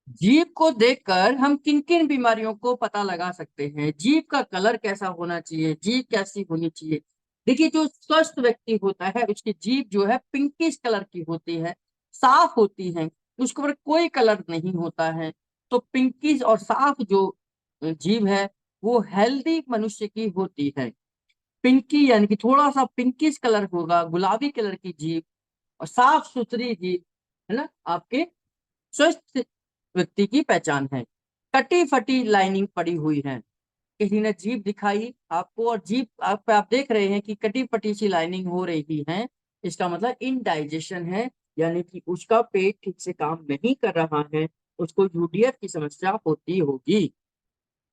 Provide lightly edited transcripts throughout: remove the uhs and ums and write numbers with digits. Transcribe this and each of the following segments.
जीभ को देखकर हम किन किन बीमारियों को पता लगा सकते हैं? जीभ का कलर कैसा होना चाहिए, जीभ कैसी होनी चाहिए? देखिए, जो स्वस्थ व्यक्ति होता है उसकी जीभ जो है पिंकिश कलर की होती है, साफ होती है, उसके ऊपर कोई कलर नहीं होता है। तो पिंकिश और साफ जो जीभ है वो हेल्दी मनुष्य की होती है। पिंकी यानी कि थोड़ा सा पिंकिश कलर होगा, गुलाबी कलर की जीभ और साफ सुथरी जीभ, है ना, आपके स्वस्थ व्यक्ति की पहचान है। कटी फटी लाइनिंग पड़ी हुई है, किसी ने जीभ दिखाई आपको और जीभ आप देख रहे हैं कि कटी फटी सी लाइनिंग हो रही है, इसका मतलब इनडाइजेशन है, यानी कि उसका पेट ठीक से काम नहीं कर रहा है, उसको यूरियत की समस्या होती होगी।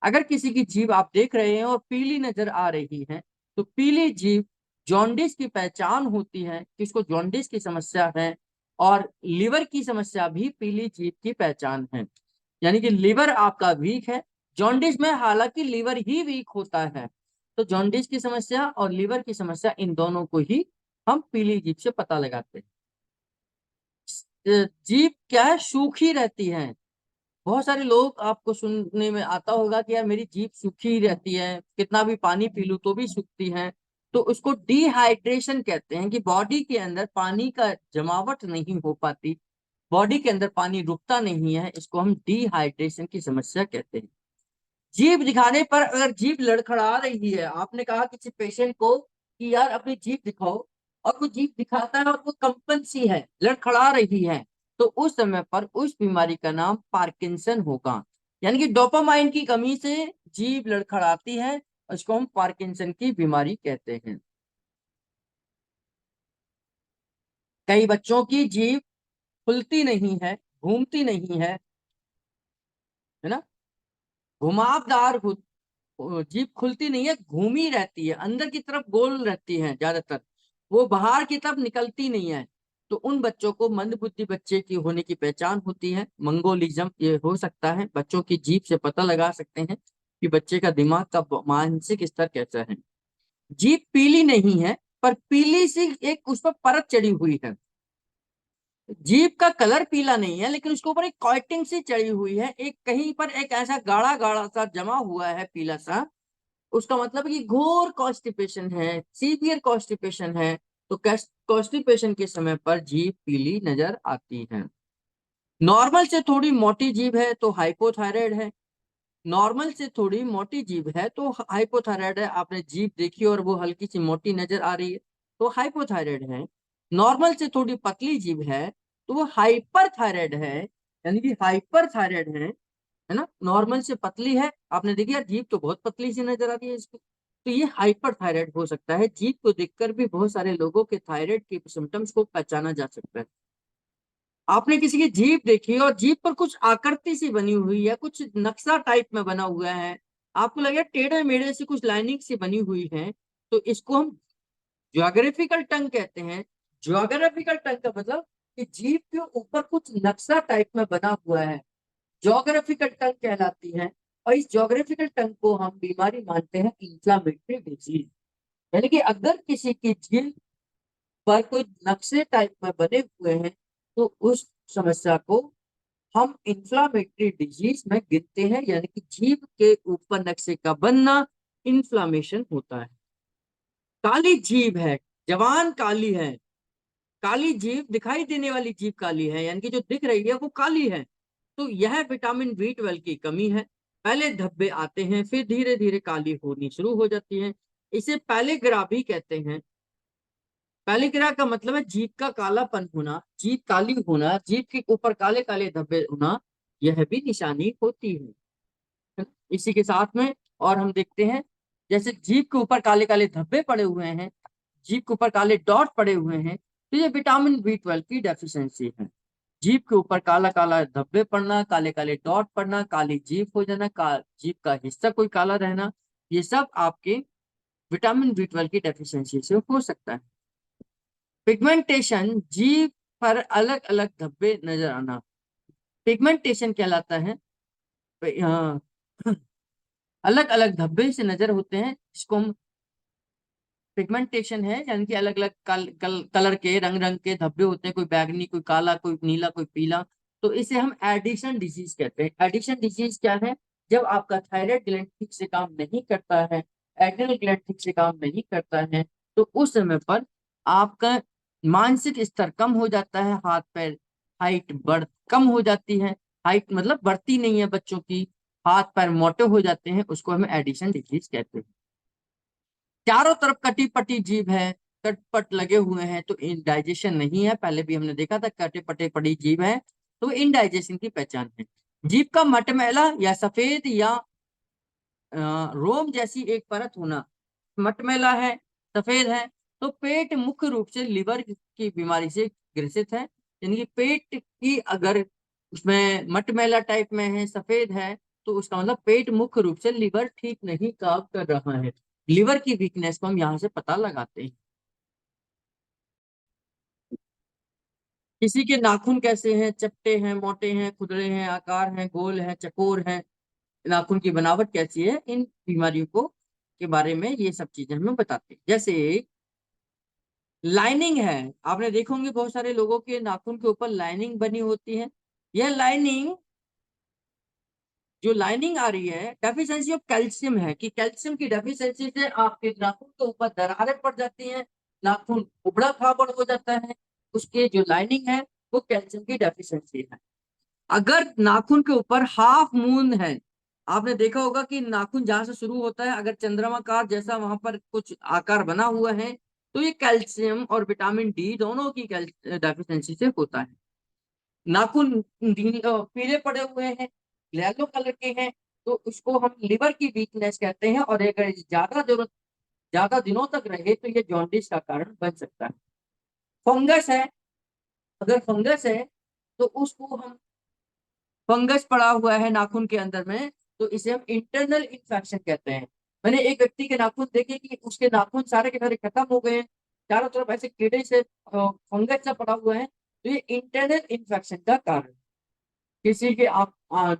अगर किसी की जीभ आप देख रहे हैं और पीली नजर आ रही है, तो पीली जीभ जॉन्डिस की पहचान होती है कि इसको जॉन्डिस की समस्या है। और लिवर की समस्या भी पीली जीभ की पहचान है, यानी कि लिवर आपका वीक है। जॉन्डिस में हालांकि लिवर ही वीक होता है, तो जॉन्डिस की समस्या और लिवर की समस्या इन दोनों को ही हम पीली जीभ से पता लगाते हैं। जीभ क्या है, सूखी रहती है। बहुत सारे लोग आपको सुनने में आता होगा कि यार मेरी जीभ सूखी रहती है, कितना भी पानी पी लूं तो भी सूखती है। तो उसको डिहाइड्रेशन कहते हैं कि बॉडी के अंदर पानी का जमावट नहीं हो पाती, बॉडी के अंदर पानी रुकता नहीं है, इसको हम डिहाइड्रेशन की समस्या कहते हैं। जीभ दिखाने पर अगर जीभ लड़खड़ा रही है, आपने कहा किसी पेशेंट को कि यार अपनी जीभ दिखाओ, और वो जीभ दिखाता है और वो कंपन सी है, लड़खड़ा रही है, तो उस समय पर उस बीमारी का नाम पार्किंसन होगा। यानी कि डोपामाइन की कमी से जीभ लड़खड़ाती है, उसको हम पार्किंसन की बीमारी कहते हैं। कई बच्चों की जीभ खुलती नहीं है, घूमती नहीं है ना, घुमावदार जीभ खुलती नहीं है, घूमी रहती है, अंदर की तरफ गोल रहती है ज्यादातर, वो बाहर की तरफ निकलती नहीं है। तो उन बच्चों को मंदबुद्धि बच्चे की होने की पहचान होती है, मंगोलिज्म ये हो सकता है। बच्चों की जीभ से पता लगा सकते हैं कि बच्चे का दिमाग का मानसिक स्तर कैसा है। जीभ पीली नहीं है, पर पीली सी एक उस पर परत चढ़ी हुई है। जीभ का कलर पीला नहीं है, लेकिन उसके ऊपर एक कोटिंग सी चढ़ी हुई है, एक कहीं पर एक ऐसा गाढ़ा गाढ़ा सा जमा हुआ है पीला सा। उसका मतलब है कि घोर कॉन्स्टिपेशन है, सीवियर कॉन्स्टिपेशन है। तो कॉन्स्टिपेशन के समय पर जीभ पीली नजर आती है। नॉर्मल से थोड़ी मोटी जीभ है तो हाइपोथायराइड है। नॉर्मल से थोड़ी मोटी जीभ है तो हाइपोथायराइड है। आपने जीभ देखी और वो हल्की सी मोटी नजर आ रही है तो हाइपोथायराइड है। नॉर्मल से थोड़ी पतली जीभ है तो वो हाइपर थायराइड है, यानी कि हाइपर थायराइड है ना। नॉर्मल से पतली है, आपने देखी यार जीभ तो बहुत पतली सी नजर आ रही है इसकी, तो ये हाइपर थायराइड हो सकता है। जीभ को देखकर भी बहुत सारे लोगों के थायराइड के सिम्टम्स को पहचाना जा सकता है। आपने किसी की जीभ देखी और जीभ पर कुछ आकृति सी बनी हुई है, कुछ नक्शा टाइप में बना हुआ है, आपको लगे टेढ़े मेढ़े से कुछ लाइनिंग सी बनी हुई है, तो इसको हम ज्योग्राफिकल टंग कहते हैं। ज्योग्राफिकल टंग का मतलब कि जीभ के ऊपर कुछ नक्शा टाइप में बना हुआ है, ज्योग्राफिकल टंग कहलाती है। और इस ज्योग्राफिकल टंग को हम बीमारी मानते हैं इंफ्लामेटरी डिजीज। यानी कि अगर किसी की जीभ पर कोई नक्शे टाइप में बने हुए हैं तो उस समस्या को हम इंफ्लामेटरी डिजीज में गिनते हैं, यानी कि जीभ के ऊपर नक्शे का बनना इन्फ्लामेशन होता है। काली जीभ है, जवान काली है, काली जीभ दिखाई देने वाली जीभ काली है, यानी कि जो दिख रही है वो काली है। तो यह विटामिन बी 12 की कमी है। पहले धब्बे आते हैं, फिर धीरे धीरे काली होनी शुरू हो जाती है। इसे पैलेग्रा भी कहते हैं। पैलेग्रा का मतलब है जीभ का कालापन होना, जीभ काली होना, जीभ के ऊपर काले काले धब्बे होना, यह भी निशानी होती है। इसी के साथ में और हम देखते हैं, जैसे जीभ के ऊपर काले काले धब्बे पड़े हुए हैं, जीभ के ऊपर काले डॉट पड़े हुए हैं, तो ये विटामिन बी 12 की डेफिशिएंसी है। जीभ के ऊपर काला काला धब्बे पड़ना, काले काले डॉट पड़ना, काली जीभ हो जाना, जीभ का हिस्सा कोई काला रहना, ये सब आपके विटामिन बी 12 की डेफिशिएंसी से हो सकता है। पिगमेंटेशन, जीभ पर अलग अलग धब्बे नजर आना, पिगमेंटेशन कहलाता है। अलग अलग धब्बे से नजर होते हैं, जिसको हम पिगमेंटेशन है, यानी कि अलग अलग कलर के रंग रंग के धब्बे होते हैं, कोई बैगनी, कोई काला, कोई नीला, कोई पीला। तो इसे हम एडिशन डिजीज कहते हैं। एडिशन डिजीज क्या है? जब आपका थायराइड ग्लैंड ठीक से काम नहीं करता है, एड्रिनल ग्लैंड ठीक से काम नहीं करता है, तो उस समय पर आपका मानसिक स्तर कम हो जाता है, हाथ पैर हाइट बढ़ कम हो जाती है, हाइट मतलब बढ़ती नहीं है बच्चों की, हाथ पैर मोटे हो जाते हैं, उसको हम एडिशन डिजीज कहते हैं। चारों तरफ कटी पटी जीभ है, कटपट लगे हुए हैं, तो इनडाइजेशन नहीं है। पहले भी हमने देखा था कटे पटे पड़ी जीभ है तो इनडाइजेशन की पहचान है। जीभ का मटमैला या सफेद या रोम जैसी एक परत होना, मटमैला है, सफेद है, तो पेट मुख्य रूप से लिवर की बीमारी से ग्रसित है। यानी कि पेट की अगर उसमें मटमैला टाइप में है, सफेद है, तो उसका मतलब पेट मुख्य रूप से लिवर ठीक नहीं काम कर रहा है। लिवर की वीकनेस को हम यहाँ से पता लगाते हैं। किसी के नाखून कैसे हैं? चपटे हैं, मोटे हैं, खुरदरे हैं, आकार हैं, गोल हैं, चकोर हैं, नाखून की बनावट कैसी है, इन बीमारियों को के बारे में ये सब चीजें हमें बताते हैं। जैसे लाइनिंग है, आपने देखो होंगे बहुत सारे लोगों के नाखून के ऊपर लाइनिंग बनी होती है। यह लाइनिंग, जो लाइनिंग आ रही है, डेफिशिएंसी ऑफ कैल्शियम है, कि कैल्शियम की डेफिशिएंसी से आपके नाखून के ऊपर दरारें पड़ जाती हैं, नाखून उबड़ा खाबड़ हो जाता है। उसके जो लाइनिंग है वो कैल्शियम की डेफिशिएंसी है। अगर नाखून के ऊपर हाफ मून है, आपने देखा होगा कि नाखून जहां से शुरू होता है, अगर चंद्रमाकार जैसा वहां पर कुछ आकार बना हुआ है, तो ये कैल्शियम और विटामिन डी दोनों की डेफिशिएंसी से होता है। नाखून पीले पड़े हुए हैं, येलो कलर के हैं, तो उसको हम लिवर की वीकनेस कहते हैं। और अगर ज्यादा दिनों तक रहे तो ये जॉन्डिस का कारण बन सकता है। फंगस है, अगर फंगस है तो उसको हम, फंगस पड़ा हुआ है नाखून के अंदर में, तो इसे हम इंटरनल इन्फेक्शन कहते हैं। मैंने एक व्यक्ति के नाखून देखे कि उसके नाखून सारे के सारे खत्म हो गए हैं, चारों तरफ ऐसे कीड़े से फंगस सा पड़ा हुआ है, तो ये इंटरनल इन्फेक्शन का कारण। किसी के आप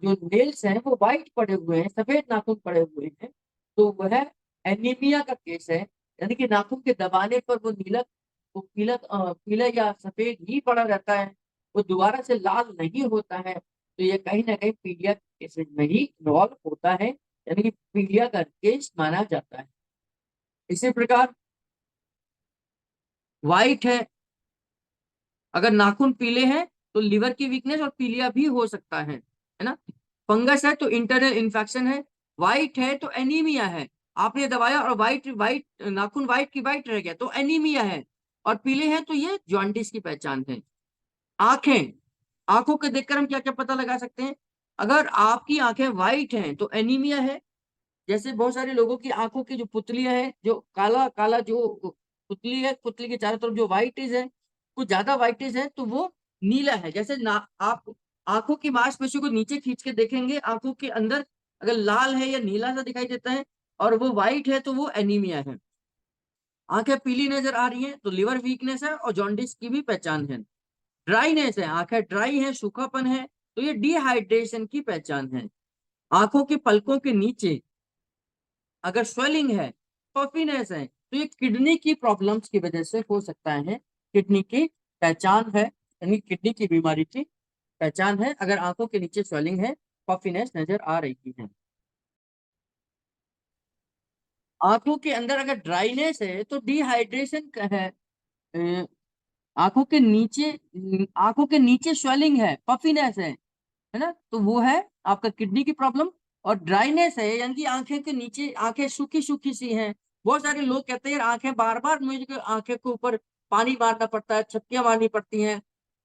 जो नेल्स हैं वो वाइट पड़े हुए हैं, सफेद नाखून पड़े हुए हैं, तो वह एनीमिया का केस है। यानी कि नाखून के दबाने पर वो पीला या सफेद ही पड़ा रहता है, वो दोबारा से लाल नहीं होता है, तो ये कहीं ना कहीं पीलिया केसेज में ही इन्वॉल्व होता है, यानी कि पीलिया का केस माना जाता है। इसी प्रकार व्हाइट है, अगर नाखून पीले हैं तो लिवर की वीकनेस और पीलिया भी हो सकता है ना। फंगस है तो इंटरनल इन्फेक्शन है, व्हाइट है तो एनीमिया है, आपने दबाया और व्हाइट व्हाइट नाखून व्हाइट की व्हाइट रह गया तो एनीमिया है, और पीले हैं तो ये जॉन्डिस की पहचान है। आंखें, आंखों के देखकर हम क्या क्या पता लगा सकते हैं? अगर आपकी आंखें व्हाइट हैं तो एनीमिया है। जैसे बहुत सारे लोगों की आंखों की जो पुतलियां है, जो काला काला जो पुतली है, पुतली के चारों तरफ जो व्हाइटिज है, कुछ ज्यादा व्हाइटिज है, तो वो नीला है। जैसे ना आप आंखों की मांसपेशियों को नीचे खींच के देखेंगे, आंखों के अंदर अगर लाल है या नीला सा दिखाई देता है और वो व्हाइट है तो वो एनीमिया है। आंखें पीली नजर आ रही हैं तो लिवर वीकनेस है और जॉन्डिस की भी पहचान है। ड्राइनेस है, आंखें ड्राई है, सूखापन है, तो ये डिहाइड्रेशन की पहचान है। आंखों के पलकों के नीचे अगर स्वेलिंग है, पफीनेस है, तो ये किडनी की प्रॉब्लम्स की वजह से हो सकता है। किडनी की पहचान है, यानी किडनी की बीमारी की पहचान है अगर आंखों के नीचे स्वेलिंग है, पफीनेस नजर आ रही है। आंखों के अंदर अगर ड्राइनेस है तो डिहाइड्रेशन का है। अ, आंखों के नीचे स्वेलिंग है, पफीनेस है ना, तो वो है आपका किडनी की प्रॉब्लम। और ड्राइनेस है, यानी कि आंखें के नीचे आंखें सूखी सूखी सी हैं। बहुत सारे लोग कहते हैं यार आंखें बार बार मुझे आंखें के ऊपर पानी मारना पड़ता है, छपकियां मारनी पड़ती हैं,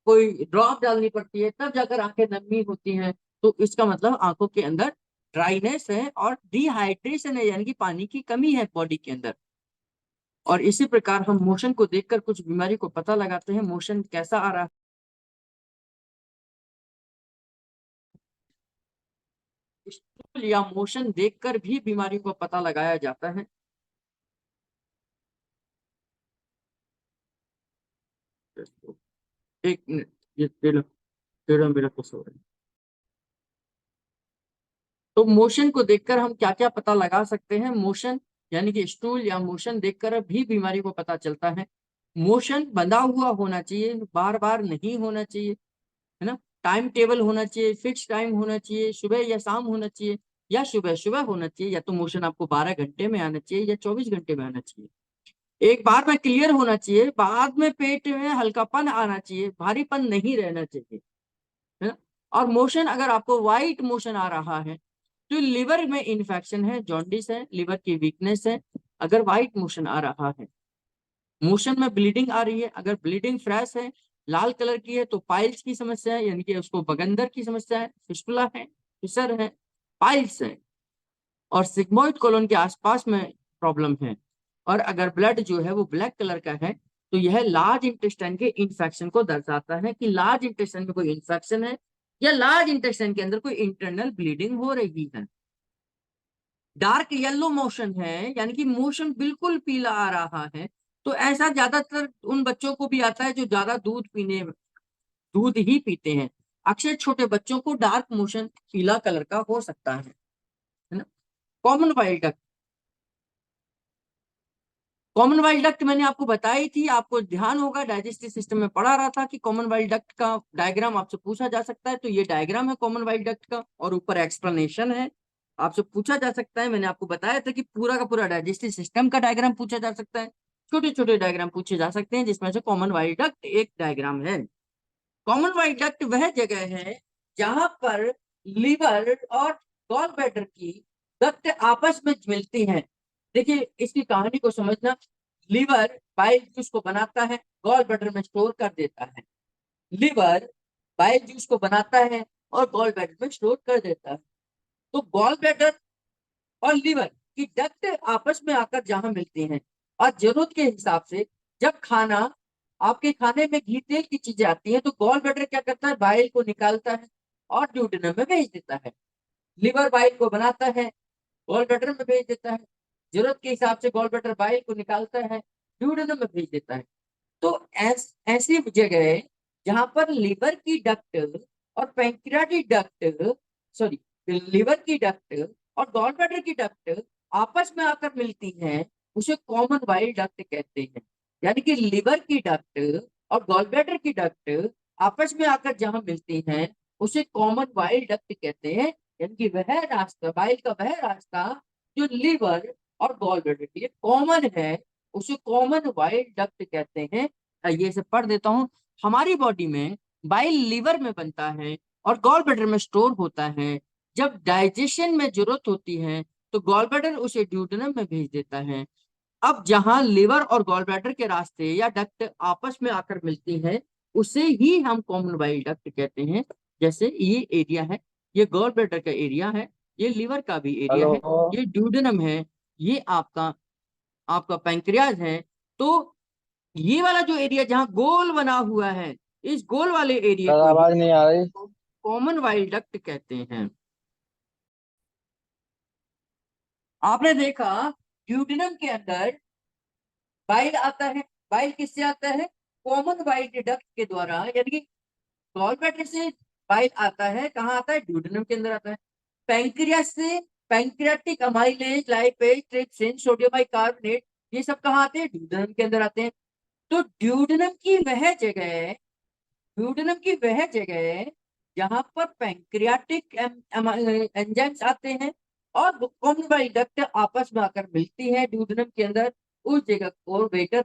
कोई ड्रॉप डालनी पड़ती है, तब जाकर आंखें नमी होती हैं। तो इसका मतलब आंखों के अंदर ड्राइनेस है और डिहाइड्रेशन है, यानी कि पानी की कमी है बॉडी के अंदर। और इसी प्रकार हम मोशन को देखकर कुछ बीमारी को पता लगाते हैं, मोशन कैसा आ रहा है। स्टूल या मोशन देखकर भी बीमारी को पता लगाया जाता है। एक मिनट, ये तेरह तेरह मेरा कुछ हो रहा है। तो मोशन को देखकर हम क्या क्या पता लगा सकते हैं? मोशन यानी कि स्टूल या मोशन देखकर भी बीमारी को पता चलता है। मोशन बंधा हुआ होना चाहिए, बार बार नहीं होना चाहिए, है ना। टाइम टेबल होना चाहिए, फिक्स टाइम होना चाहिए, सुबह या शाम होना चाहिए, या सुबह सुबह होना चाहिए, या तो मोशन आपको 12 घंटे में आना चाहिए या 24 घंटे में आना चाहिए। एक बार में क्लियर होना चाहिए, बाद में पेट में हल्कापन आना चाहिए, भारीपन नहीं रहना चाहिए, है ना। और मोशन अगर आपको वाइट मोशन आ रहा है तो लिवर में इन्फेक्शन है, जॉन्डिस है, लिवर की वीकनेस है। अगर वाइट मोशन आ रहा है, मोशन में ब्लीडिंग आ रही है, अगर ब्लीडिंग फ्रेश है, लाल कलर की है, तो पाइल्स की समस्या है, यानी कि उसको बगंदर की समस्या है, फिस्टुला है, फिशर है, पाइल्स है, और सिग्मोइड कोलन के आसपास में प्रॉब्लम है। और अगर ब्लड जो है वो ब्लैक कलर का है, तो यह लार्ज इंटेस्टाइन के इन्फेक्शन को दर्शाता है कि लार्ज इंटेस्टाइन में कोई इन्फेक्शन है, या लार्ज इंटेस्टाइन के अंदर कोई इंटरनल ब्लीडिंग हो रही है। डार्क येलो मोशन है, यानी कि मोशन बिल्कुल पीला आ रहा है, तो ऐसा ज्यादातर उन बच्चों को भी आता है जो ज्यादा दूध ही पीते हैं। अक्सर छोटे बच्चों को डार्क मोशन पीला कलर का हो सकता है ना। Common wild duct, common wild duct मैंने आपको बताई थी, आपको ध्यान होगा डाइजेस्टिव सिस्टम में पढ़ा रहा था कि कॉमन वाइल्ड डक्ट का डायग्राम आपसे पूछा जा सकता है, तो ये डायग्राम है कॉमन वाइल्ड डक्ट का, और ऊपर एक्सप्लेनेशन है। आपसे पूछा जा सकता है, मैंने आपको बताया था कि पूरा का पूरा डाइजेस्टिव सिस्टम का डायग्राम पूछा जा सकता है, छोटे छोटे डायग्राम पूछे जा सकते हैं, जिसमें से कॉमन वाइल्ड डक्ट एक डायग्राम है। कॉमन वाइल्ड डक्ट वह जगह है जहां पर लीवर और गॉल ब्लैडर की डक्ट आपस में मिलती हैं। देखिए इसकी कहानी को समझना, लीवर बाइल जूस को बनाता है, गॉल ब्लैडर में स्टोर कर देता है। लीवर बाइल जूस को बनाता है और गॉल ब्लैडर में स्टोर कर देता है। तो गॉल ब्लैडर और लीवर की डक्ट आपस में आकर जहां मिलती हैं, और जरूरत के हिसाब से जब खाना, आपके खाने में घी तेल की चीजें आती हैं, तो गॉल ब्लैडर क्या करता है, बाइल को निकालता है और ड्यूडेनम में भेज देता है। लिवर बाइल को बनाता है, गॉल ब्लैडर में भेज देता है, जरूरत के हिसाब से गॉल ब्लैडर बाइल को निकालता है, ड्यूडेनम में भेज देता है। तो ऐसी जगह जहां पर लिवर की डक्ट और पैंक्रियाटिक डक्ट, सॉरी, लिवर की डक्ट और गॉल ब्लैडर की डक्ट आपस में आकर मिलती हैं, उसे कॉमन वाइल डक्ट कहते हैं। यानी कि लिवर की डक्ट और गॉल ब्लैडर की डक्ट आपस में आकर जहां मिलती हैं, उसे कॉमन वाइल डक्ट कहते हैं। यानी कि वह रास्ता, बाइल का वह रास्ता जो लिवर और गॉल ब्लैडर के लिए कॉमन है, उसे कॉमन वाइल डक्ट कहते हैं। ये सब पढ़ देता हूँ। हमारी बॉडी में बाइल लीवर में बनता है और गॉल ब्लैडर में स्टोर होता है। जब डाइजेशन में जरूरत होती है तो गॉल ब्लैडर उसे ड्यूडेनम में भेज देता है। अब जहां लिवर और गॉल ब्लैडर के रास्ते या डक्ट आपस में आकर मिलती है, उसे ही हम कॉमन बाइल डक्ट कहते हैं। जैसे ये एरिया है, ये गॉल ब्लैडर का एरिया है, ये लिवर का भी एरिया हेलो। है, ये ड्यूडेनम है, ये आपका आपका पैंक्रियाज है। तो ये वाला जो एरिया जहां गोल बना हुआ है, इस गोल वाले एरिया सर को ही आवाज नहीं आ रही। कॉमन वाइल डक्ट कहते हैं। आपने देखा ड्यूडेनम के अंदर बाइल आता है, बाइल किससे आता है, कॉमन वाइल डक्ट के द्वारा, यानी कि गॉल ब्लैडर से बाइल आता है, कहाँ आता है, ड्यूडेनम के अंदर आता है। पैंक्रियास से pancreatic amylase, lipase, trypsin, sodium bicarbonate, ये सब कहाँ आते हैं, ड्यूडेनम के अंदर आते हैं। तो ड्यूडेनम की वह जगह जहां पर पैंक्रियाटिक एंजाइम्स आते हैं और कॉमन बाइल डक्ट आपस में आकर मिलती है ड्यूडेनम के अंदर, उस जगह को वेटर,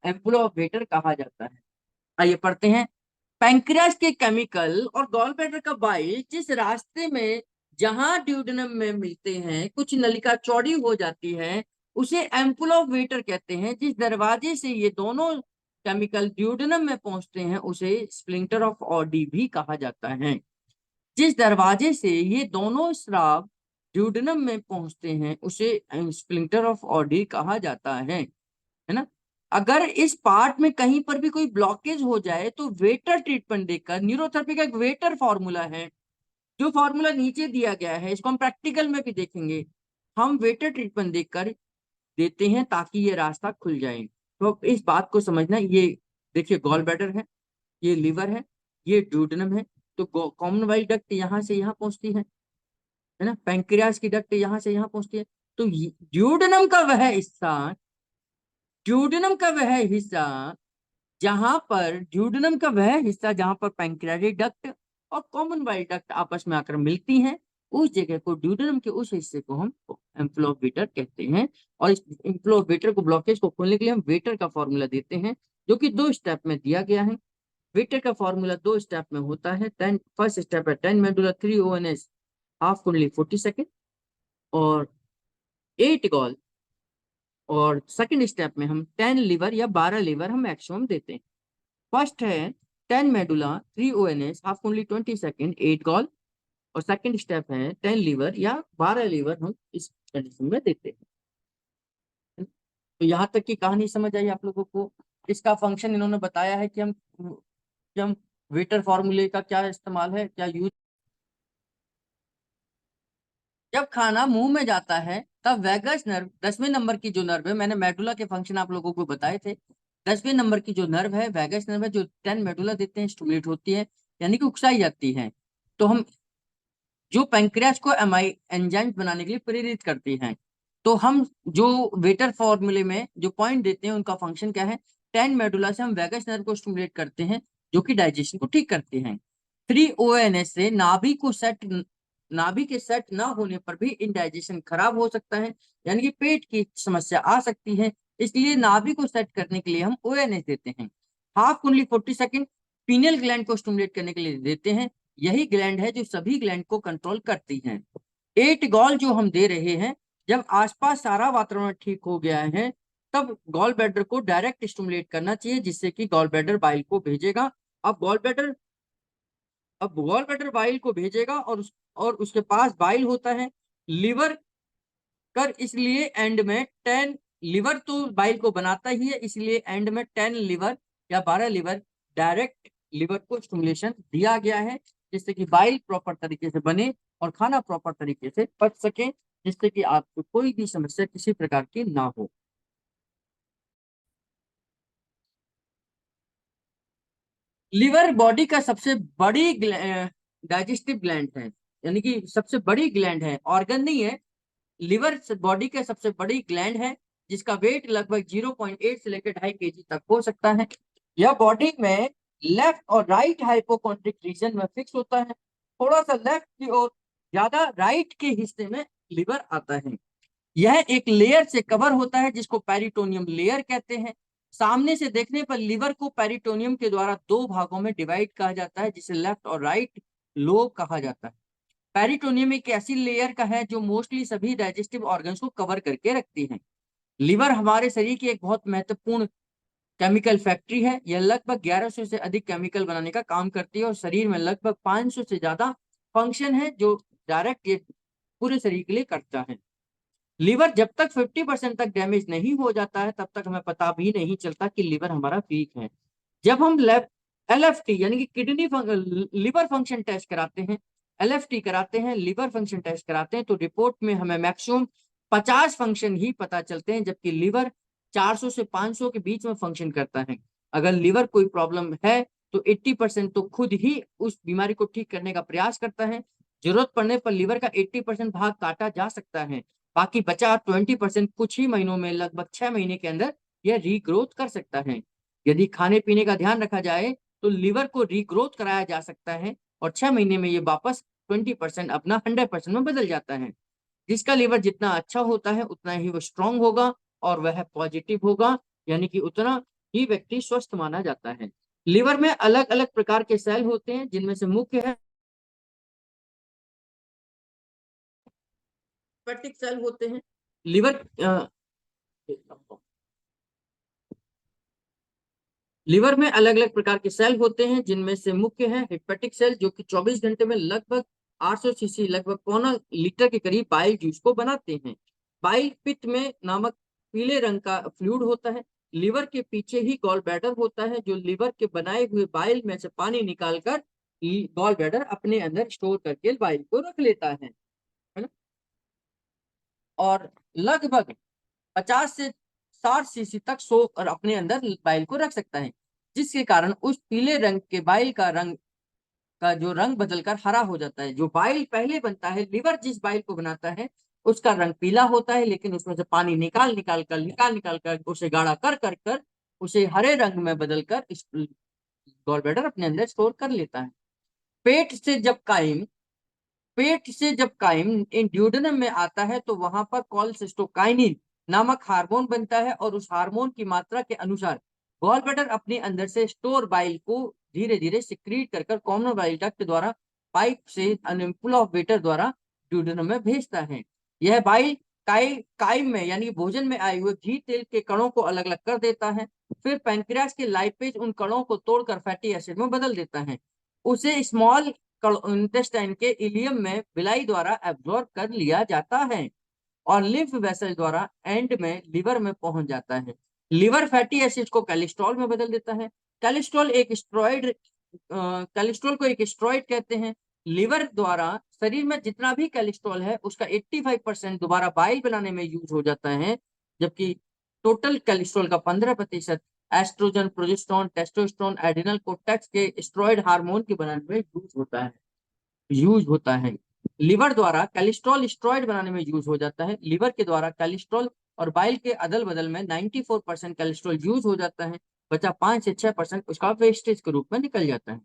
एम्पुला ऑफ वेटर कहा जाता है। आइए पढ़ते हैं। पैंक्रियास के केमिकल और गॉल ब्लैडर का बाइल जिस रास्ते में, जहां ड्यूडेनम में मिलते हैं, कुछ नलिका चौड़ी हो जाती है, उसे एम्पुल ऑफ वेटर कहते हैं। जिस दरवाजे से ये दोनों केमिकल ड्यूडेनम में पहुंचते हैं, उसे स्प्लिंटर ऑफ ऑडी भी कहा जाता है। जिस दरवाजे से ये दोनों स्राव ड्यूडेनम में पहुंचते हैं, उसे स्प्लिंटर ऑफ ऑडी कहा जाता है ना। अगर इस पार्ट में कहीं पर भी कोई ब्लॉकेज हो जाए तो वेटर ट्रीटमेंट देकर, न्यूरोथेरेपी का एक वेटर फॉर्मूला है, जो फॉर्मूला नीचे दिया गया है, इसको हम प्रैक्टिकल में भी देखेंगे, हम वेटर ट्रीटमेंट देकर देते हैं ताकि ये रास्ता खुल जाए। तो इस बात को समझना, ये देखिए गॉल ब्लैडर है, ये लिवर है, ये ड्यूडेनम है। तो कॉमन वाइल डक्ट यहाँ से यहाँ पहुंचती है ना, पैंक्रियास की डक्ट यहाँ से यहाँ पहुंचती है। तो ड्यूडेनम का वह हिस्सा, ड्यूडेनम का वह हिस्सा जहां पर ड्यूडेनम का वह हिस्सा जहां पर पैंक्रियाटिक डक्ट और कॉमन बाइल डक्ट आपस में आकर मिलती हैं, उस जगह को, ड्यूडेनम के उस हिस्से को हम इम्फ्लोवेटर कहते हैं। और इस इम्फ्लोवेटर को, ब्लॉकेज को खोलने के लिए हम वेटर का फॉर्मूला देते हैं, जो कि 2 स्टेप में दिया गया है। वेटर का फॉर्मूला 2 स्टेप में होता है। फर्स्ट स्टेप है 10 मेडुला 3 ओएनएस हाफ कुंडली 40 सेकेंड और 8 गॉल, और सेकंड स्टेप में हम 10 लीवर या 12 लीवर हम मैक्सिमम देते हैं। फर्स्ट है 10 मेडुला 3 ओएनएस हाफ कुंडली 20 सेकेंड 8 गॉल, और सेकंड स्टेप है 10 लीवर या 12 लीवर हम इस कंडीशन में देते हैं। तो यहाँ तक की कहानी समझ आई आप लोगों को। इसका फंक्शन इन्होंने बताया है कि हम वेटर फॉर्मूले का क्या इस्तेमाल है, क्या यूज। जब खाना मुंह में जाता है तब वैगस नर्व, 10वें नंबर की जो नर्व है, मैंने मेडुला के फंक्शन आप लोगों को बताए थे। 10वें नंबर की जो नर्व है वैगस नर्व है, जो 10 मेडुला देते हैं, स्टिमुलेट होती है, यानी कि उकसाई जाती है। तो हम जो पैंक्रियाज को एंजाइम बनाने के लिए प्रेरित करती हैं। तो हम जो वेटर फॉर्मूले में जो पॉइंट देते हैं उनका फंक्शन क्या है, 10 मेडुला से हम वैगस नर्व को स्टिमुलेट करते हैं, जो कि डाइजेशन को ठीक करते हैं। 3 ओएनएस से नाभि के सेट ना होने पर भी इंडाइजेशन खराब हो सकता है, यानी कि पेट की समस्या आ सकती है। इसलिए नाभि को सेट करने के लिए हम ओएनएस देते हैं। हाफ कुंडली 40 सेकेंड पीनियल ग्लैंड को स्टिमुलेट करने के लिए देते हैं। यही ग्लैंड है जो सभी ग्लैंड को कंट्रोल करती हैं। 8 गॉल जो हम दे रहे हैं, जब आसपास सारा वातावरण ठीक हो गया है तब गॉल ब्लैडर को डायरेक्ट स्टिमुलेट करना चाहिए, जिससे कि गॉल ब्लैडर बाइल को भेजेगा। अब गॉल ब्लैडर बाइल को भेजेगा और उसके पास बाइल होता है। लिवर कर इसलिए एंड में 10 लिवर तो बाइल को बनाता ही है, इसलिए एंड में 10 लिवर या 12 लिवर डायरेक्ट लिवर को स्टिमुलेशन दिया गया है, जिससे कि बाइल प्रॉपर तरीके से बने और खाना प्रॉपर तरीके से पच सके, जिससे कि आपको कोई भी समस्या किसी प्रकार की ना हो। लिवर बॉडी का सबसे बड़ी डाइजेस्टिव ग्लैंड है, यानी कि सबसे बड़ी ग्लैंड है, ऑर्गन नहीं है। लिवर बॉडी का सबसे बड़ी ग्लैंड है, जिसका वेट लगभग 0.8 से लेकर 2.5 kg तक हो सकता है। यह बॉडी में लेफ्ट और राइट हाइपोकॉन्ड्रिक रीजन में फिक्स होता है। थोड़ा सा लेफ्ट की ओर, ज्यादा राइट के हिस्से में लिवर आता है। यह एक लेयर से कवर होता है, जिसको पेरिटोनियम लेयर कहते हैं। सामने से देखने पर लिवर को पेरिटोनियम के द्वारा 2 भागों में डिवाइड कहा जाता है, जिसे लेफ्ट और राइट लोब कहा जाता है। पेरिटोनियम एक ऐसी लेयर का है जो मोस्टली सभी डाइजेस्टिव ऑर्गन्स को कवर करके रखती है। लिवर हमारे शरीर की एक बहुत महत्वपूर्ण केमिकल फैक्ट्री है। यह लगभग 1100 से अधिक केमिकल बनाने का काम करती है, और शरीर में लगभग 500 से ज्यादा फंक्शन है जो डायरेक्ट ये पूरे शरीर के लिए करता है। लिवर जब तक 50% तक डैमेज नहीं हो जाता है तब तक हमें पता भी नहीं चलता कि लिवर हमारा वीक है। जब हम LFT यानी कि लिवर फंक्शन टेस्ट कराते हैं, LFT कराते हैं, लिवर फंक्शन टेस्ट कराते हैं, तो रिपोर्ट में हमें मैक्सिमम 50 फंक्शन ही पता चलते हैं, जबकि लिवर 400 से 500 के बीच में फंक्शन करता है। अगर लिवर कोई प्रॉब्लम है तो 80% तो खुद ही उस बीमारी को ठीक करने का प्रयास करता है। जरूरत पड़ने पर लिवर का 80% भाग काटा जा सकता है। बाकी बचा 20% कुछ ही महीनों में, लगभग 6 महीने के अंदर यह रीग्रोथ कर सकता है। यदि खाने पीने का ध्यान रखा जाए तो लिवर को रीग्रोथ कराया जा सकता है, और 6 महीने में ये वापस 20% अपना 100% में बदल जाता है। जिसका लिवर जितना अच्छा होता है उतना ही वो स्ट्रांग होगा और वह पॉजिटिव होगा, यानी कि उतना ही व्यक्ति स्वस्थ माना जाता है। लिवर में अलग अलग प्रकार के सेल होते हैं, जिनमें से मुख्य है हेपेटिक सेल होते हैं। लिवर लिवर में अलग अलग प्रकार के सेल होते हैं, जिनमें से मुख्य है हेपेटिक सेल, जो कि 24 घंटे में लगभग 800 सीसी, लगभग 0.25 लीटर के करीब बाइल जूस को बनाते हैं। बाइल पित्त में नामक पीले रंग का फ्लूइड होता है। लिवर के पीछे ही गॉल ब्लैडर होता है, जो लिवर के बनाए हुए बाइल में से पानी निकालकर गॉल ब्लैडर अपने अंदर स्टोर करके बाइल को रख लेता है ना। और लगभग 50 से 60 सीसी तक सो और अपने अंदर बाइल को रख सकता है, जिसके कारण उस पीले रंग के बाइल का जो रंग बदलकर हरा हो जाता है। जो बाइल पहले बनता है, लिवर जिस बाइल को बनाता है उसका रंग पीला होता है, लेकिन उसमें से पानी निकाल निकाल कर उसे गाढ़ा कर उसे हरे रंग में बदलकर गॉल ब्लैडर अपने अंदर स्टोर कर लेता है। पेट से जब काइम इन ड्यूडेनम में आता है तो वहां पर कोलेसिस्टोकाइनिन नामक हार्मोन बनता है, और उस हार्मोन की मात्रा के अनुसार गॉल ब्लैडर अपने अंदर से स्टोर बाइल को धीरे धीरे सिक्रीट कर कर कॉमन बाइल डक्ट द्वारा पाइप से अम्पुल ऑफ वेटर द्वारा ड्यूडेनम में भेजता है। यह बाइल काइम में यानी भोजन में आए हुए घी तेल के कणों को अलग अलग कर देता है। फिर पैंक्रियास के लाइपेज उन कणों को तोड़कर फैटी एसिड में बदल देता है। उसे स्मॉल इंटेस्टाइन के इलियम में बिलाई द्वारा एब्जॉर्ब कर लिया जाता है और लिम्फ वेसल द्वारा एंड में लिवर में पहुंच जाता है। लिवर फैटी एसिड को कोलेस्ट्रॉल में बदल देता है। कोलेस्ट्रॉल को एक स्टेरॉइड कहते हैं। लिवर द्वारा शरीर में जितना भी कोलेस्ट्रॉल है उसका 85% दोबारा बाइल बनाने में यूज हो जाता है, जबकि टोटल कोलेस्ट्रॉल का 15% oestrogen, progesterone, testosterone, adrenal cortex के स्टेरॉइड हार्मोन के बनाने में यूज होता है। लिवर द्वारा कोलेस्ट्रॉल स्टेरॉइड बनाने में यूज हो जाता है। लिवर के द्वारा कोलेस्ट्रॉल और बाइल के अदल बदल में 94% कोलेस्ट्रॉल यूज हो जाता है, बचा 5 से 6% उसका वेस्टेज के रूप में निकल जाता है।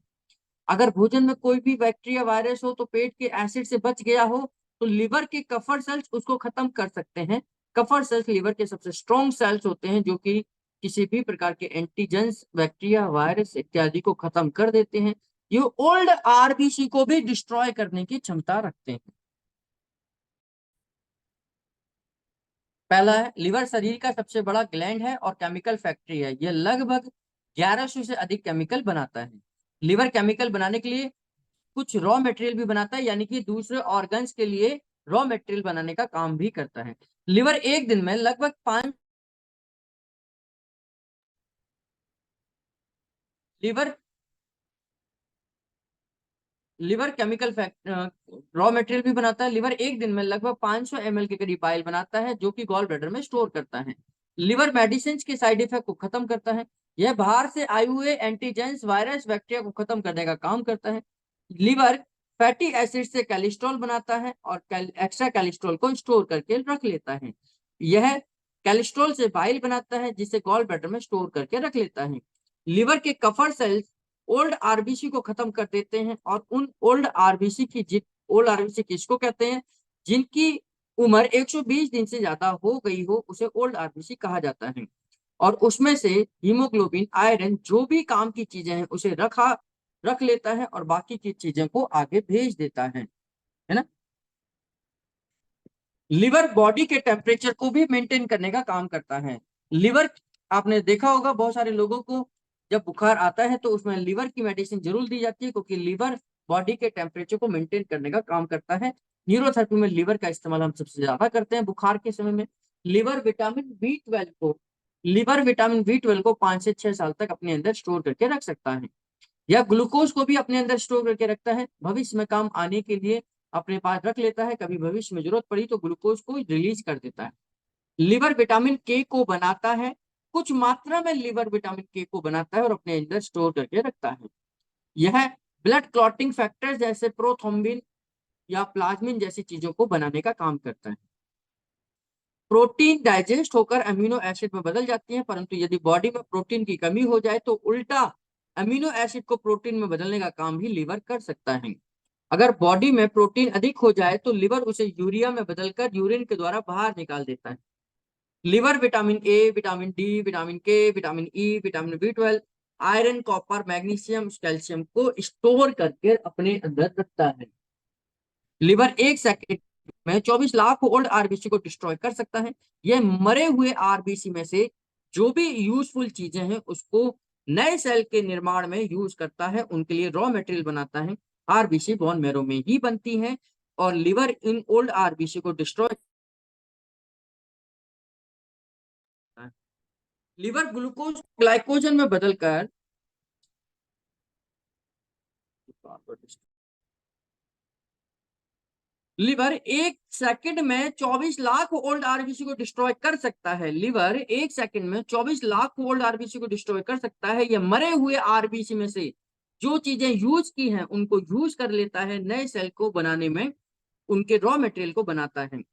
अगर भोजन में कोई भी बैक्टीरिया, वायरस हो तो पेट के एसिड से बच गया हो तो लिवर के कफर सेल्स उसको खत्म कर सकते हैं। कफर सेल्स लिवर के सबसे स्ट्रॉन्ग सेल्स होते हैं जो कि किसी भी प्रकार के एंटीजेंस, बैक्टीरिया, वायरस इत्यादि को खत्म कर देते हैं। ये ओल्ड आरबीसी को भी डिस्ट्रॉय करने की क्षमता रखते हैं। पहला है, लिवर शरीर का सबसे बड़ा ग्लैंड है और केमिकल फैक्ट्री है। यह लगभग 1100 से अधिक केमिकल बनाता है। लिवर केमिकल बनाने के लिए कुछ रॉ मटेरियल भी बनाता है, यानी कि दूसरे ऑर्गन्स के लिए रॉ मटेरियल बनाने का काम भी करता है। लिवर एक दिन में लगभग 5 liver liver chemical raw material भी बनाता है। लिवर एक दिन में लगभग 500 ml के करीब बाइल बनाता है जो कि गॉल ब्लैडर में स्टोर करता है। लिवर मेडिसिन के साइड इफेक्ट को खत्म करता है। यह बाहर से आए हुए एंटीजेंस, वायरस, बैक्टीरिया को खत्म करने का काम करता है। लिवर फैटी एसिड से कोलेस्ट्रॉल बनाता है और एक्स्ट्रा कोलेस्ट्रॉल को स्टोर करके रख लेता है। यह कोलेस्ट्रॉल से बाइल बनाता है जिसे गॉल ब्लैडर में स्टोर करके रख लेता है। लिवर के कफर सेल्स ओल्ड आरबीसी को खत्म कर देते हैं और उन ओल्ड आरबीसी किसको कहते हैं? जिनकी उम्र 120 दिन से ज्यादा हो गई हो उसे ओल्ड आरबीसी कहा जाता है। और उसमें से हीमोग्लोबिन, आयरन, जो भी काम की चीजें हैं उसे रख लेता है और बाकी की चीजें को आगे भेज देता है ना। लिवर बॉडी के टेम्परेचर को भी मेंटेन करने का काम करता है। लिवर, आपने देखा होगा बहुत सारे लोगों को जब बुखार आता है तो उसमें लिवर की मेडिसिन जरूर दी जाती है, क्योंकि लिवर बॉडी के टेम्परेचर को मेंटेन करने का काम करता है। न्यूरोथेरेपी में लिवर का इस्तेमाल हम सबसे ज्यादा करते हैं बुखार के समय में। लिवर विटामिन बी ट्वेल्व को 5 से 6 साल तक अपने अंदर स्टोर करके रख सकता है। यह ग्लूकोज को भी अपने अंदर स्टोर करके रखता है, भविष्य में काम आने के लिए अपने पास रख लेता है। कभी भविष्य में जरूरत पड़ी तो ग्लूकोज को रिलीज कर देता है। लिवर विटामिन के को बनाता है, कुछ मात्रा में लिवर विटामिन के को बनाता है और अपने अंदर स्टोर करके रखता है। यह ब्लड क्लॉटिंग फैक्टर जैसे प्रोथ्रोम्बिन या प्लाज्मिन जैसी चीजों को बनाने का काम करता है। प्रोटीन डाइजेस्ट होकर अमीनो एसिड में बदल जाती है, परंतु यदि बॉडी में प्रोटीन की कमी हो जाए तो उल्टा अमीनो एसिड को प्रोटीन में बदलने का काम भी लिवर कर सकता है। अगर बॉडी में प्रोटीन अधिक हो जाए तो लिवर उसे यूरिया में बदलकर यूरिन के द्वारा बाहर निकाल देता है। Liver vitamin A, vitamin D, vitamin K, vitamin E, vitamin B 12, iron, copper, magnesium, calcium को स्टोर करके अपने अंदर रखता है। लिवर एक सेकंड में 24 लाख ओल्ड आरबीसी को डिस्ट्रॉय कर सकता है। यह मरे हुए आरबीसी में से जो भी यूजफुल चीजें हैं उसको नए सेल के निर्माण में यूज करता है, उनके लिए रॉ मटेरियल बनाता है। आरबीसी बोन मैरो में ही बनती है और लिवर इन ओल्ड आरबीसी को डिस्ट्रॉय। लिवर ग्लूकोज ग्लाइकोजन में बदलकर लिवर एक सेकंड में 24 लाख ओल्ड आरबीसी को डिस्ट्रॉय कर सकता है। लिवर एक सेकंड में 24 लाख ओल्ड आरबीसी को डिस्ट्रॉय कर सकता है। यह मरे हुए आरबीसी में से जो चीजें यूज की हैं उनको यूज कर लेता है, नए सेल को बनाने में उनके रॉ मटेरियल को बनाता है।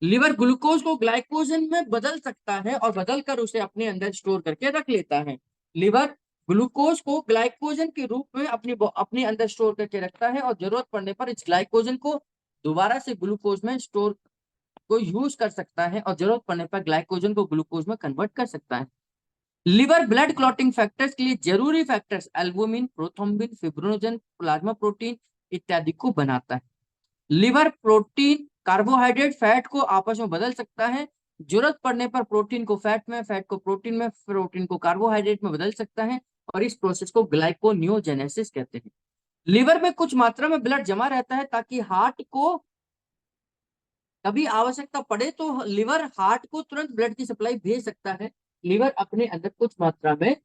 लिवर ग्लूकोज को ग्लाइकोजन में बदल सकता है और बदल कर उसे अपने अंदर स्टोर करके रख लेता है। लिवर ग्लूकोज को ग्लाइकोजन के रूप में अपने अंदर स्टोर करके रखता है और जरूरत पड़ने पर इस ग्लाइकोजन को दोबारा से ग्लूकोज में स्टोर को यूज कर सकता है और जरूरत पड़ने पर ग्लाइकोजन को ग्लूकोज में कन्वर्ट कर सकता है। लिवर ब्लड क्लॉटिंग फैक्टर्स के लिए जरूरी factors albumin, prothrombin, fibrinogen, plasma protein इत्यादि को बनाता है। लिवर प्रोटीन कार्बोहाइड्रेट फैट को आपस में बदल सकता है। जरूरत पड़ने पर प्रोटीन को फैट में, फैट को प्रोटीन में, प्रोटीन को कार्बोहाइड्रेट में बदल सकता है और इस प्रोसेस को ग्लाइकोनियोजेनेसिस कहते हैं। लिवर में कुछ मात्रा में ब्लड जमा रहता है ताकि हार्ट को कभी आवश्यकता पड़े तो लिवर हार्ट को तुरंत ब्लड की सप्लाई भेज सकता है। लिवर अपने अंदर कुछ मात्रा में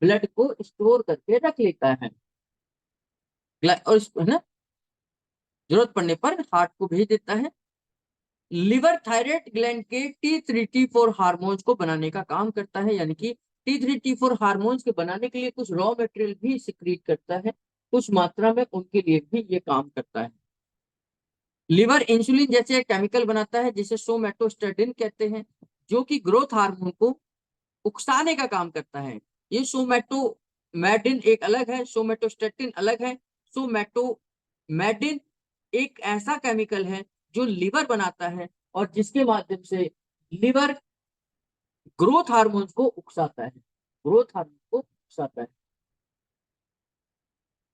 ब्लड को स्टोर करके रख लेता है और है ना, जरूरत पड़ने पर हार्ट को भेज देता है। लिवर थायराइड ग्लैंड के T3 T4 हार्मोन्स को बनाने का काम करता है, यानी कि T3 T4 हार्मोन्स के बनाने के लिए कुछ रॉ मटेरियल भी सिक्रीट करता है, कुछ मात्रा में उनके लिए भी ये काम करता है। लिवर इंसुलिन जैसे एक केमिकल बनाता है जिसे सोमैटोस्टेटिन कहते हैं, जो कि ग्रोथ हार्मोन को उकसाने का काम करता है। ये सोमैटोमैटिन एक अलग है, सोमैटोस्टेटिन अलग है। सोमैटोमैटिन एक ऐसा केमिकल है जो लिवर बनाता है और जिसके माध्यम से लिवर ग्रोथ हार्मोन्स को उकसाता है, ग्रोथ हार्मोन को उकसाता है।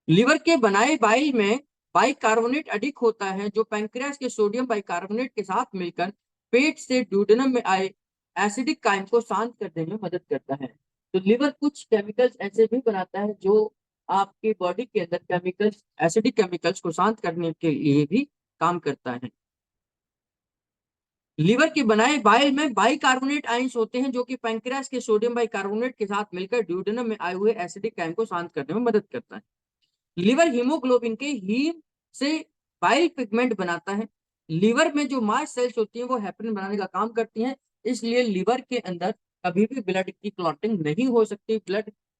लिवर के बनाए बाइल में बाइकार्बोनेट अधिक होता है, जो पैंक्रियास के सोडियम बाइकार्बोनेट के साथ मिलकर पेट से ड्यूडेनम में आए एसिडिक काइम को शांत करने में मदद करता है। तो लिवर कुछ केमिकल्स ऐसे भी बनाता है जो आपके बॉडी के अंदर केमिकल्स, एसिडिक केमिकल्स को शांत करने के लिए भी काम करता है। लिवर के बनाए बाइल में बाइकार्बोनेट आयंस होते हैं, जो कि पैंक्रियास के सोडियम बाइकार्बोनेट के साथ मिलकर ड्यूडेनम में आए हुए एसिडिक काइम को शांत करने में मदद करता है। लिवर हीमोग्लोबिन के हीम से बाइल पिगमेंट बनाता है। लिवर में जो मास्ट सेल्स होती हैं वो हेपरिन बनाने का काम करती हैं, इसलिए लिवर के अंदर कभी भी ब्लड की क्लॉटिंग नहीं हो सकती।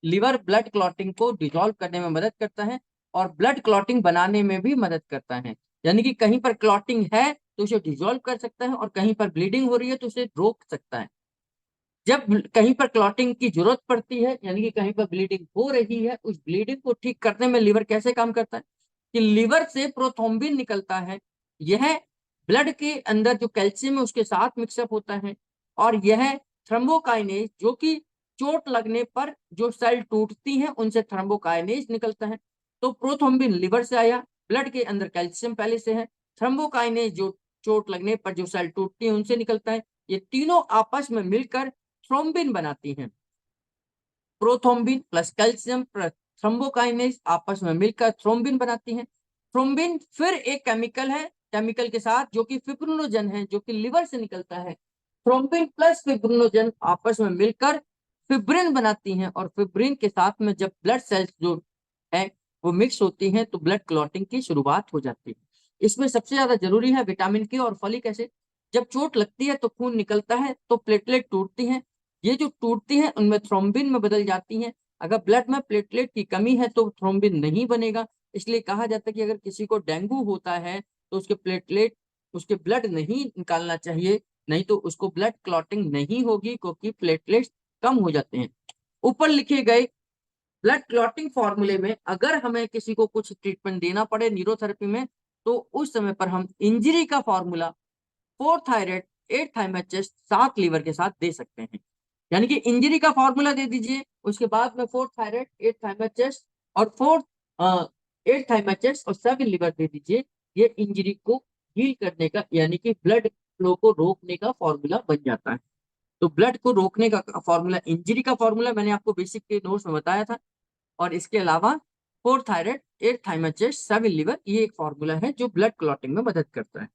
लिवर ब्लड क्लॉटिंग को डिसॉल्व करने में मदद करता है और ब्लड क्लॉटिंग बनाने में भी मदद करता है, यानी कि कहीं पर क्लॉटिंग है तो उसे डिसॉल्व कर सकता है और कहीं पर ब्लीडिंग हो रही है तो उसे रोक सकता है। जब कहीं पर क्लॉटिंग की जरूरत पड़ती है, यानी कि कहीं पर ब्लीडिंग हो रही है, उस ब्लीडिंग को ठीक करने में लिवर कैसे काम करता है कि लिवर से प्रोथ्रोम्बिन निकलता है। यह ब्लड के अंदर जो कैल्शियम है उसके साथ मिक्सअप होता है और यह थ्रोम्बोकाइनेज, जो कि चोट लगने पर जो सेल टूटती हैं उनसे थ्रोम्बोकाइनेज निकलता है। तो प्रोथ्रोम्बिन लिवर से आया, ब्लड के अंदर कैल्शियम पहले से है, थ्रोम्बोकाइनेज जो चोट लगने पर जो सेल टूटती है उनसे निकलता है। ये तीनों आपस में मिलकर थ्रोम्बिन बनाती हैं। Prothrombin plus calcium plus thrombokinase आपस में मिलकर थ्रोम्बिन बनाती हैं। थ्रोम्बिन फिर एक केमिकल है, केमिकल के साथ जो कि फिब्रिनोजन है, जो कि लिवर से निकलता है। थ्रोम्बिन प्लस फिब्रिनोजन आपस में मिलकर फिब्रिन बनाती हैं और फिब्रिन के साथ में जब ब्लड सेल्स जो है वो मिक्स होती हैं तो ब्लड क्लॉटिंग की शुरुआत हो जाती है। इसमें सबसे ज्यादा जरूरी है विटामिन के और फॉलिक एसिड। जब चोट लगती है तो खून निकलता है तो प्लेटलेट टूटती हैं, ये जो टूटती हैं उनमें थ्रोम्बिन में बदल जाती हैं। अगर ब्लड में प्लेटलेट की कमी है तो थ्रोम्बिन नहीं बनेगा, इसलिए कहा जाता है कि अगर किसी को डेंगू होता है तो उसके प्लेटलेट, उसके ब्लड नहीं निकालना चाहिए, नहीं तो उसको ब्लड क्लॉटिंग नहीं होगी क्योंकि प्लेटलेट्स कम हो जाते हैं। ऊपर लिखे गए ब्लड क्लॉटिंग फॉर्मूले में अगर हमें किसी को कुछ ट्रीटमेंट देना पड़े न्यूरोथेरेपी में तो उस समय पर हम इंजरी का फॉर्मूला 4 थायराइड 8 थाइमैचेस 7 लीवर के साथ दे सकते हैं। यानी कि इंजरी का फॉर्मूला दे दीजिए, उसके बाद में 4 थायराइड 8 थाइमैचेस और 8 थाइमैचेस और 7 लीवर दे दीजिए। ये इंजरी को हील करने का, यानी कि ब्लड फ्लो को रोकने का फॉर्मूला बन जाता है। तो ब्लड को रोकने का फॉर्मूला, इंजरी का फॉर्मूला मैंने आपको बेसिक के नोट्स में बताया था। और इसके अलावा 4 थायराइड 8 थाइमैचेस 7 लीवर, ये एक फॉर्मूला है जो ब्लड क्लॉटिंग में मदद करता है।